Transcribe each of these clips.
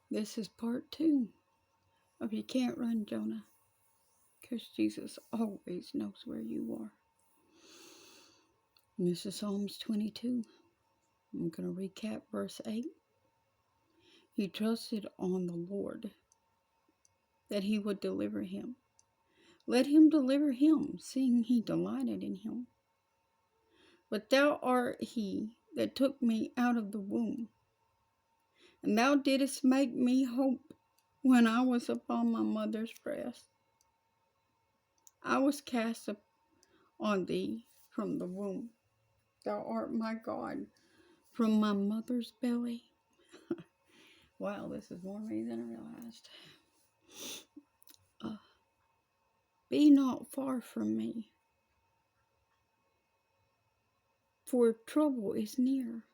This is part 2 of You Can't Run, Jonah, because Jesus always knows where you are. And this is Psalms 22. I'm going to recap verse 8. He trusted on the Lord that he would deliver him. Let him deliver him, seeing he delighted in him. But thou art he that took me out of the womb, and thou didst make me hope when I was upon my mother's breast. I was cast up on thee from the womb. Thou art my God from my mother's belly. Wow, this is more me than I realized. Be not far from me, for trouble is near,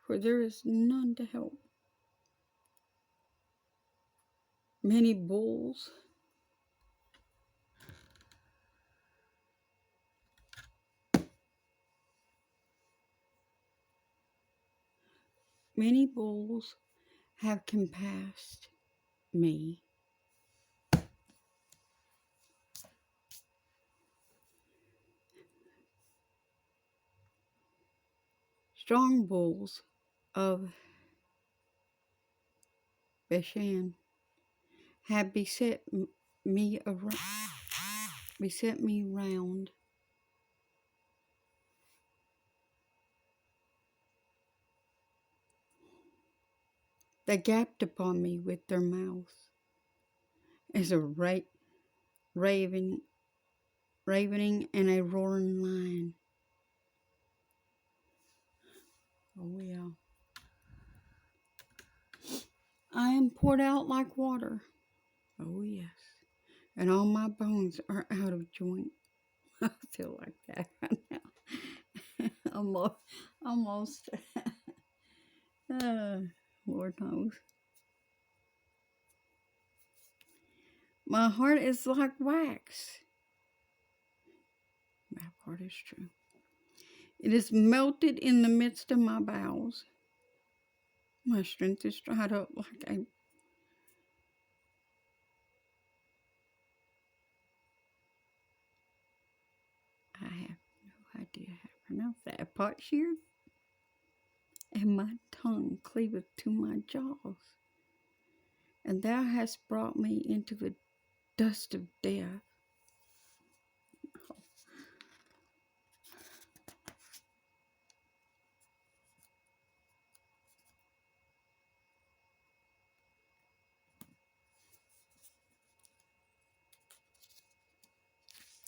for there is none to help. Many bulls have compassed me. Strong bulls of Bashan have beset me round. They gaped upon me with their mouths as a ravening and a roaring lion. Oh yeah. I am poured out like water. Oh yes. And all my bones are out of joint. I feel like that right now. Almost. Lord knows. My heart is like wax. That part is true. It is melted in the midst of my bowels. My strength is dried up like a I have no idea how to pronounce that. A potsherd? And my tongue cleaveth to my jaws. And thou hast brought me into the dust of death.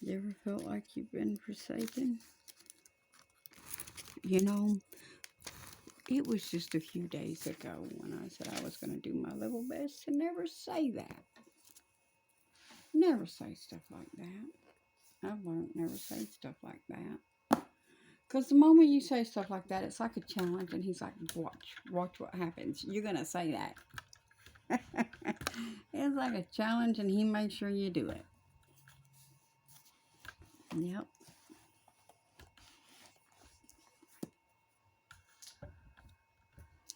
You ever felt like you've been forsaken? You know, it was just a few days ago when I said I was going to do my level best to never say that. Never say stuff like that. I've learned never say stuff like that. Because the moment you say stuff like that, it's like a challenge, and he's like, watch what happens. You're going to say that. It's like a challenge, and he makes sure you do it. Yep.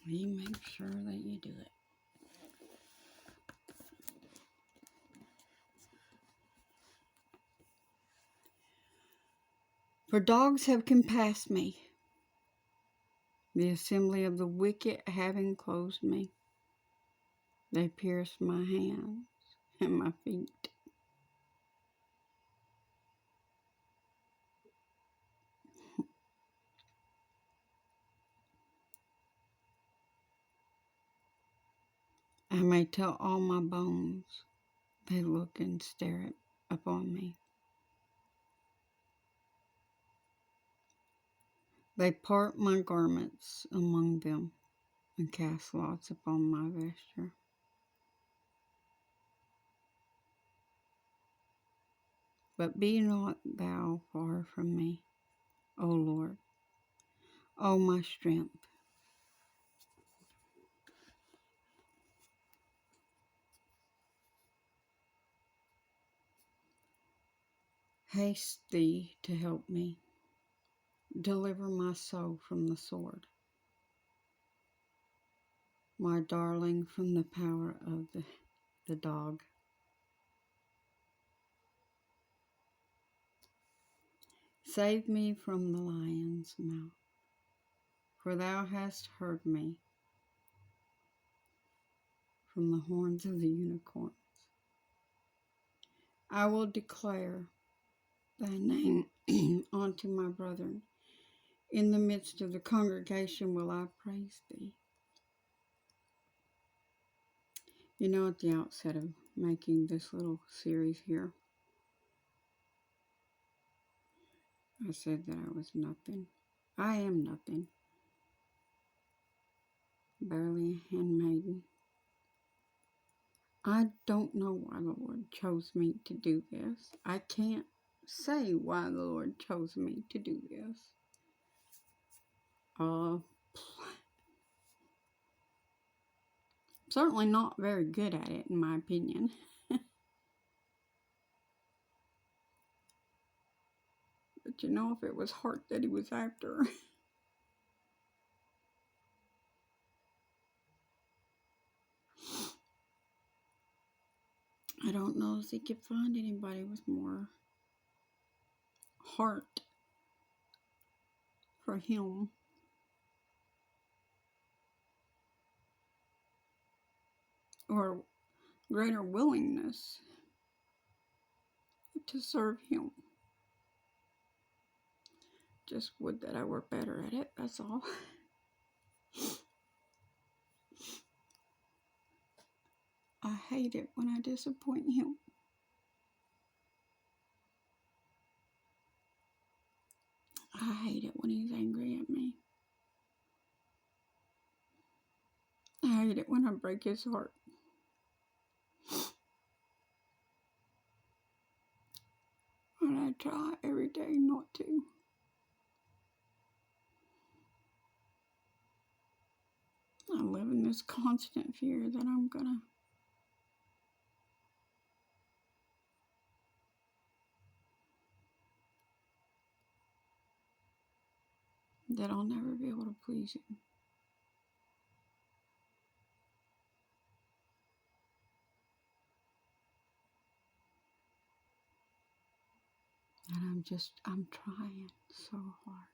He makes sure that you do it. For dogs have compassed me, the assembly of the wicked having closed me. They pierced my hands and my feet. I may tell all my bones, they look and stare upon me. They part my garments among them and cast lots upon my vesture. But be not thou far from me, O Lord, O my strength. Haste thee to help me. Deliver my soul from the sword. my darling, from the power of the dog. Save me from the lion's mouth, for thou hast heard me from the horns of the unicorns. I will declare thy name unto my brethren. In the midst of the congregation will I praise thee. You know, at the outset of making this little series here, I said that I was nothing. I am nothing. Barely a handmaiden. I don't know why the Lord chose me to do this. I can't say why the Lord chose me to do this. Certainly not very good at it, in my opinion. But you know, if it was heart that he was after, I don't know if he could find anybody with more heart for him. Or greater willingness to serve him. Just would that I were better at it, that's all. I hate it when I disappoint him. I hate it when he's angry at me. I hate it when I break his heart. And I try every day not to. I live in this constant fear that that I'll never be able to please him. And I'm trying so hard.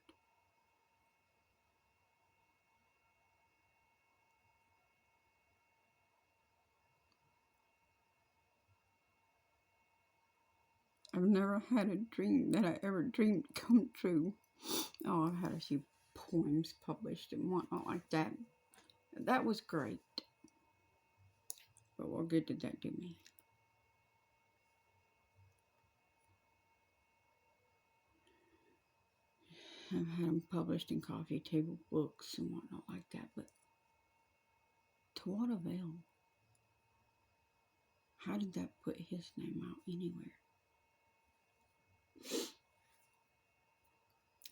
I've never had a dream that I ever dreamed come true. Oh, I've had a few poems published and whatnot like that. That was great. But what good did that do me? I've had them published in coffee table books and whatnot like that, but to what avail? How did that put his name out anywhere?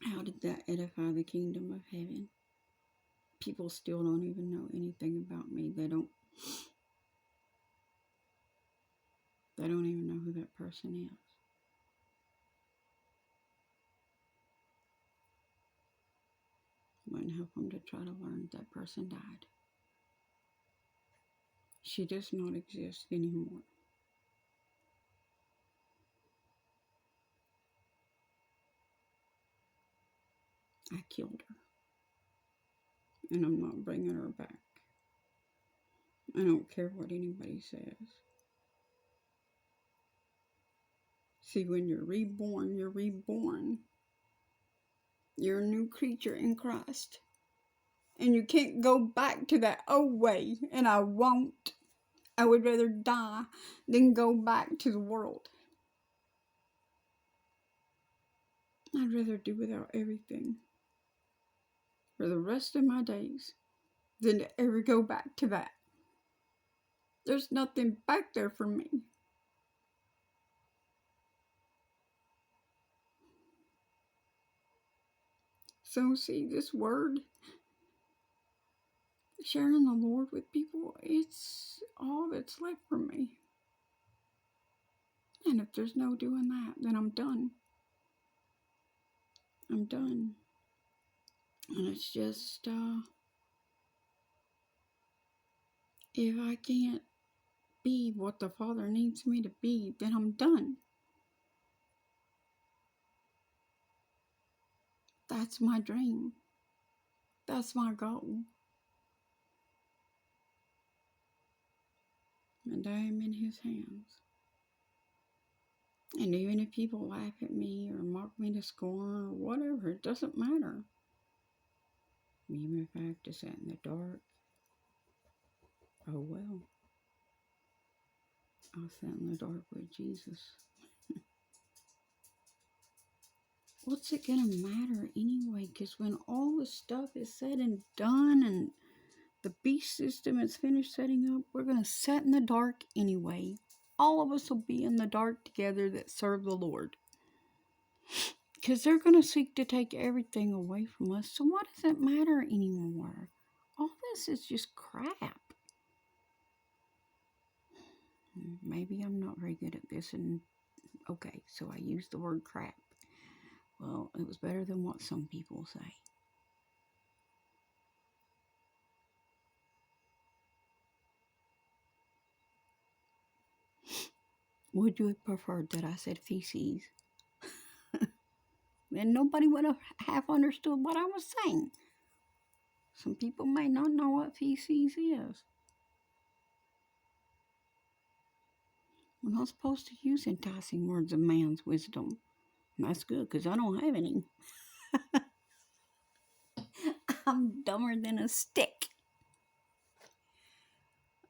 How did that edify the kingdom of heaven? People still don't even know anything about me. They don't even know who that person is. Wouldn't help them to try to learn that person died. She does not exist anymore. I killed her. And I'm not bringing her back. I don't care what anybody says. See, when you're reborn, you're reborn. You're a new creature in Christ. And you can't go back to that old way, and I won't. I would rather die than go back to the world. I'd rather do without everything for the rest of my days than to ever go back to that. There's nothing back there for me. So see, this word, sharing the Lord with people, it's all that's left for me. And if there's no doing that, then I'm done. I'm done. And it's just, If I can't be what the Father needs me to be, then I'm done. That's my dream. That's my goal. And I am in His hands. And even if people laugh at me or mock me to scorn or whatever, it doesn't matter. Even if I have to sit in the dark, oh well. I'll sit in the dark with Jesus. What's it gonna matter anyway? Because when all the stuff is said and done and the beast system is finished setting up, we're gonna sit in the dark anyway. All of us will be in the dark together that serve the Lord. Because they're gonna seek to take everything away from us. So what does it matter anymore? All this is just crap. Maybe I'm not very good at this, and okay, so I used the word crap. Well, it was better than what some people say. Would you have preferred that I said feces? Then nobody would have half understood what I was saying. Some people may not know what feces is. We're not supposed to use enticing words of man's wisdom. And that's good, because I don't have any. I'm dumber than a stick.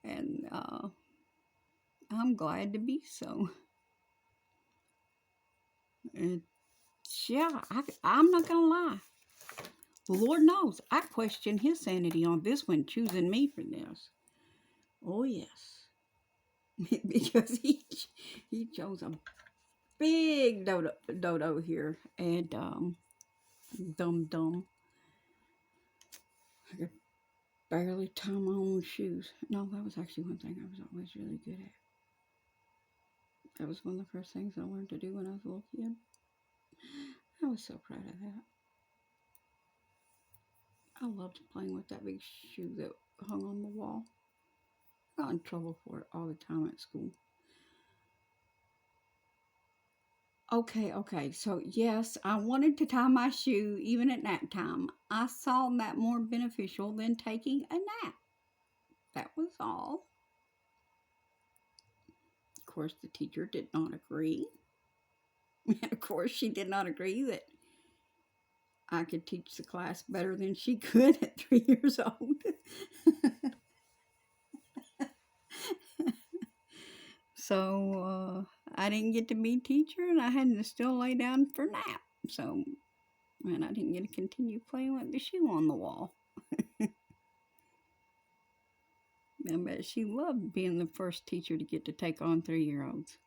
And I'm glad to be so. And yeah, I'm not going to lie. The Lord knows I question His sanity on this one, choosing me for this. Oh, yes. Because he chose a big dodo here. And dumb. I could barely tie my own shoes. No, that was actually one thing I was always really good at. That was one of the first things I learned to do when I was a little kid. I was so proud of that. I loved playing with that big shoe that hung on the wall. I got in trouble for it all the time at school. Okay. So, yes, I wanted to tie my shoe even at nap time. I saw that more beneficial than taking a nap. That was all. Of course, the teacher did not agree. And of course, she did not agree that I could teach the class better than she could at 3 years old. So I didn't get to be teacher, and I had to still lay down for nap. So, and I didn't get to continue playing with the shoe on the wall. I bet she loved being the first teacher to get to take on 3-year-olds.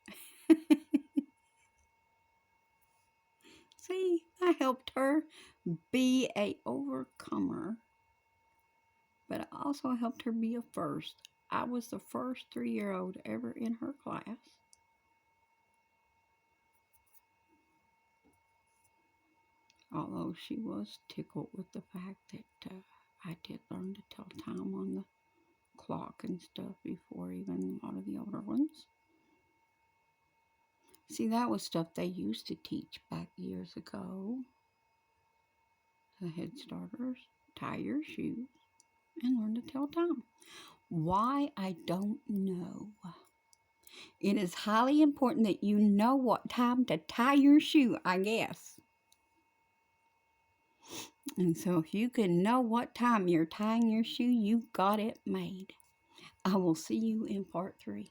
See, I helped her be a overcomer, but I also helped her be a first. I was the first 3-year-old ever in her class. Although she was tickled with the fact that I did learn to tell time on the clock and stuff before even a lot of the older ones. See, that was stuff they used to teach back years ago. The head starters, tie your shoes, and learn to tell time. Why, I don't know. It is highly important that you know what time to tie your shoe, I guess. And so if you can know what time you're tying your shoe, you got it made. I will see you in part 3.